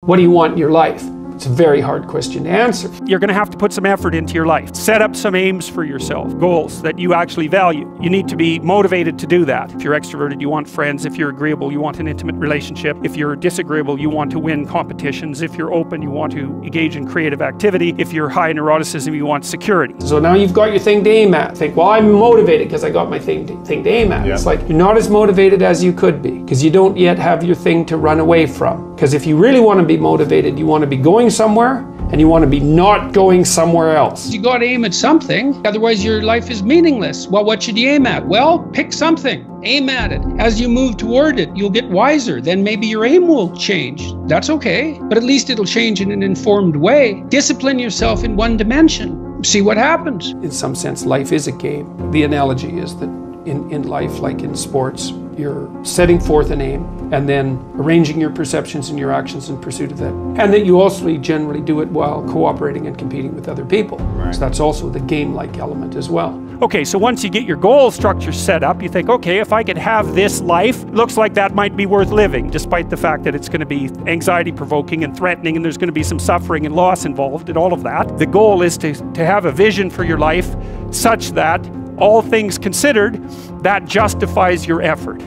What do you want in your life? It's a very hard question to answer. You're going to have to put some effort into your life. Set up some aims for yourself, goals that you actually value. You need to be motivated to do that. If you're extroverted, you want friends. If you're agreeable, you want an intimate relationship. If you're disagreeable, you want to win competitions. If you're open, you want to engage in creative activity. If you're high in neuroticism, you want security. So now you've got your thing to aim at. Think, well, I'm motivated because I got my thing to aim at. Yeah. It's like you're not as motivated as you could be because you don't yet have your thing to run away from. Because if you really want to be motivated, you want to be going somewhere and you want to be not going somewhere else. You got to aim at something, otherwise your life is meaningless. Well, what should you aim at? Well, pick something. Aim at it. As you move toward it, you'll get wiser. Then maybe your aim will change. That's okay, but at least it'll change in an informed way. Discipline yourself in one dimension. See what happens. In some sense, life is a game. The analogy is that in life, like in sports, you're setting forth an aim and then arranging your perceptions and your actions in pursuit of that. And that you also generally do it while cooperating and competing with other people. Right. So that's also the game-like element as well. Okay, so once you get your goal structure set up, you think, okay, if I could have this life, looks like that might be worth living, despite the fact that it's going to be anxiety-provoking and threatening, and there's going to be some suffering and loss involved and all of that. The goal is to have a vision for your life such that, all things considered, that justifies your effort.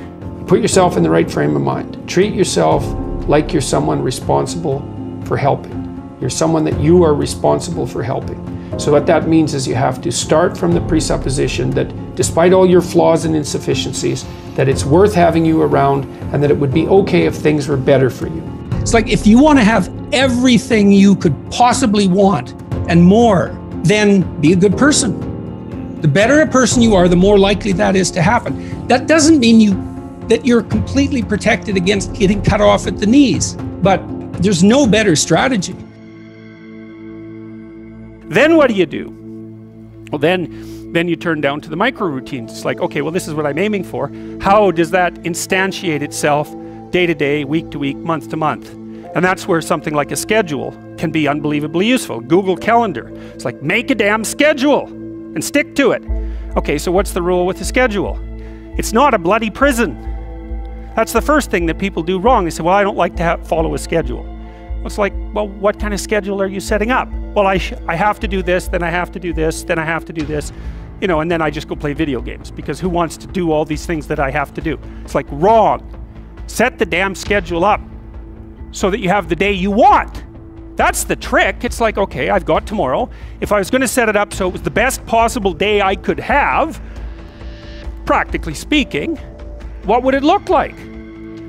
Put yourself in the right frame of mind. Treat yourself like you're someone responsible for helping. You're someone that you are responsible for helping. So what that means is you have to start from the presupposition that despite all your flaws and insufficiencies, that it's worth having you around and that it would be okay if things were better for you. It's like if you want to have everything you could possibly want and more, then be a good person. The better a person you are, the more likely that is to happen. That doesn't mean that you're completely protected against getting cut off at the knees, but there's no better strategy. Then what do? Well, then you turn down to the micro routines. It's like, okay, well, this is what I'm aiming for. How does that instantiate itself day to day, week to week, month to month? And that's where something like a schedule can be unbelievably useful. Google Calendar. It's like, make a damn schedule and stick to it. Okay, so what's the rule with the schedule? It's not a bloody prison. That's the first thing that people do wrong. They say, well, I don't like to follow a schedule. It's like, well, what kind of schedule are you setting up? Well, I have to do this, then I have to do this, then I have to do this, you know, and then I just go play video games because who wants to do all these things that I have to do? It's like, wrong. Set the damn schedule up so that you have the day you want. That's the trick. It's like, okay, I've got tomorrow. If I was going to set it up so it was the best possible day I could have, practically speaking, what would it look like?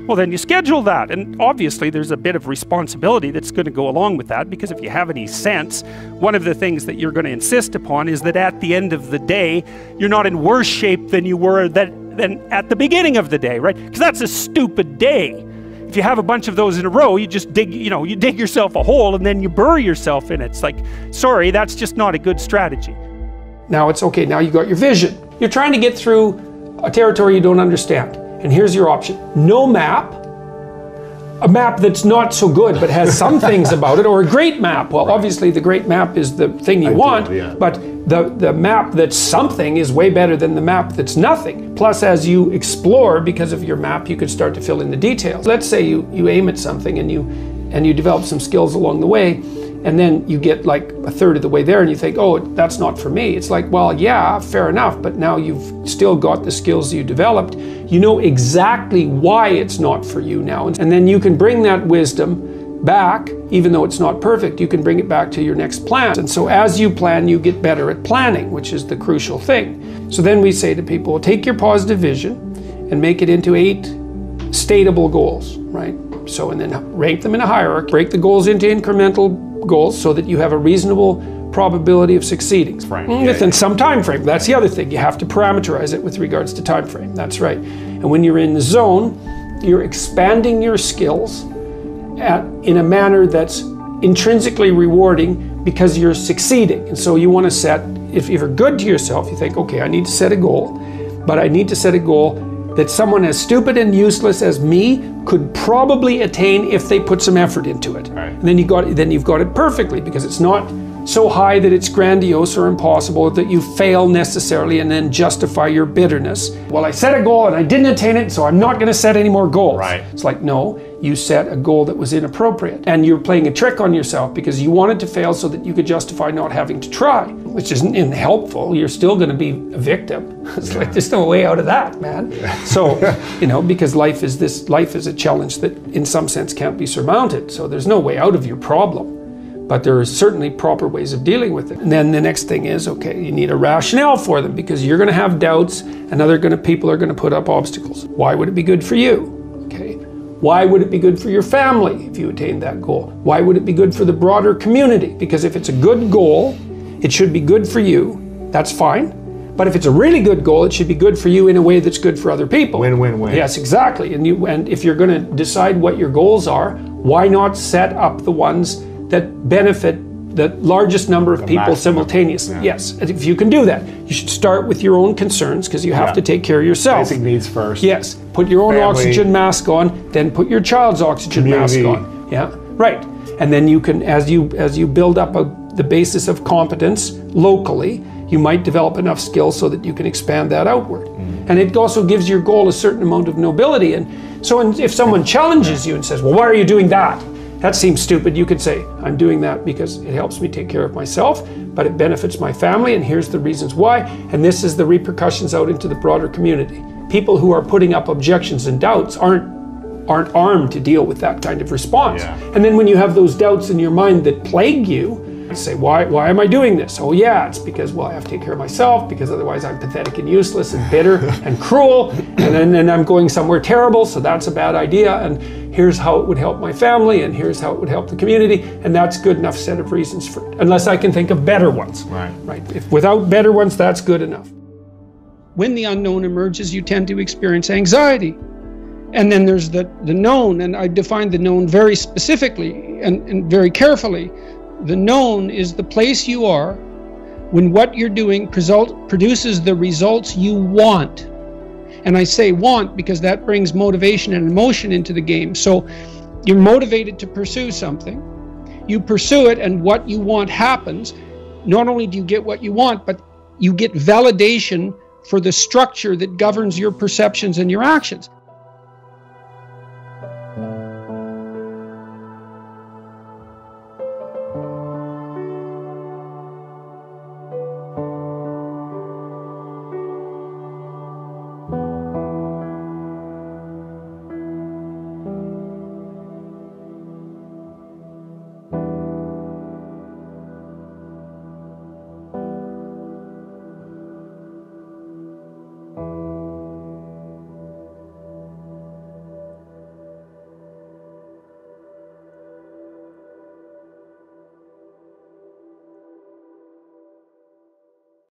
Well, then you schedule that, and obviously there's a bit of responsibility that's going to go along with that, because if you have any sense, one of the things that you're going to insist upon is that at the end of the day, you're not in worse shape than you were than at the beginning of the day, right? Because that's a stupid day. If you have a bunch of those in a row, you just dig, you dig yourself a hole and then you bury yourself in it. It's like, sorry, that's just not a good strategy. Now it's okay, now you got your vision. You're trying to get through a territory you don't understand. And here's your option. No map, a map that's not so good but has some things about it, or a great map. Well, obviously the great map is the thing you want, but the map that's something is way better than the map that's nothing. Plus, as you explore, because of your map, you could start to fill in the details. Let's say you aim at something and you develop some skills along the way, and then you get like a third of the way there and you think, oh, that's not for me. It's like, well, yeah, fair enough, but now you've still got the skills you developed. You know exactly why it's not for you now. And then you can bring that wisdom back, even though it's not perfect, you can bring it back to your next plan. And so as you plan, you get better at planning, which is the crucial thing. So then we say to people, take your positive vision and make it into 8 stateable goals, right? So, and then rank them in a hierarchy, break the goals into incremental goals so that you have a reasonable probability of succeeding within some time frame. That's the other thing. You have to parameterize it with regards to time frame. That's right. And when you're in the zone, you're expanding your skills in a manner that's intrinsically rewarding because you're succeeding. And so you want to set, if you're good to yourself, you think, okay, I need to set a goal, but I need to set a goal that someone as stupid and useless as me could probably attain if they put some effort into it. Right. And then you've got it perfectly, because it's not so high that it's grandiose or impossible, that you fail necessarily and then justify your bitterness. Well, I set a goal and I didn't attain it, so I'm not going to set any more goals. Right. It's like, no, you set a goal that was inappropriate. And you're playing a trick on yourself because you wanted to fail so that you could justify not having to try, which isn't helpful. You're still going to be a victim. It's like, there's no way out of that, man. So, you know, because life is a challenge that in some sense can't be surmounted. So there's no way out of your problem. But there are certainly proper ways of dealing with it. And then the next thing is, okay, you need a rationale for them, because you're going to have doubts and people are going to put up obstacles. Why would it be good for you? Okay. Why would it be good for your family if you attain that goal? Why would it be good for the broader community? Because if it's a good goal, it should be good for you. That's fine. But if it's a really good goal, it should be good for you in a way that's good for other people. Win-win-win. Yes, exactly. And if you're going to decide what your goals are, why not set up the ones that benefit the largest number of people simultaneously? Yeah. Yes, and if you can do that, you should start with your own concerns, because you have to take care of yourself. Basic needs first. Yes, put your own oxygen mask on, then put your child's oxygen mask on. Yeah, right. And then you can, as you build up the basis of competence locally, you might develop enough skills so that you can expand that outward. And it also gives your goal a certain amount of nobility. And so if someone challenges you and says, well, why are you doing that? That seems stupid. You could say, I'm doing that because it helps me take care of myself, but it benefits my family, and here's the reasons why, and this is the repercussions out into the broader community. People who are putting up objections and doubts aren't armed to deal with that kind of response. Yeah. And then when you have those doubts in your mind that plague you, you say, why am I doing this? Oh yeah, it's because, well, I have to take care of myself, because otherwise I'm pathetic and useless and bitter and cruel, and then I'm going somewhere terrible, so that's a bad idea, and here's how it would help my family, and here's how it would help the community, and that's good enough set of reasons for it, unless I can think of better ones. Right. If without better ones, that's good enough. When the unknown emerges, you tend to experience anxiety. And then there's the known, and I define the known very specifically and very carefully. The known is the place you are when what you're doing produces the results you want. And I say want because that brings motivation and emotion into the game. So you're motivated to pursue something. You pursue it, and what you want happens. Not only do you get what you want, but you get validation for the structure that governs your perceptions and your actions.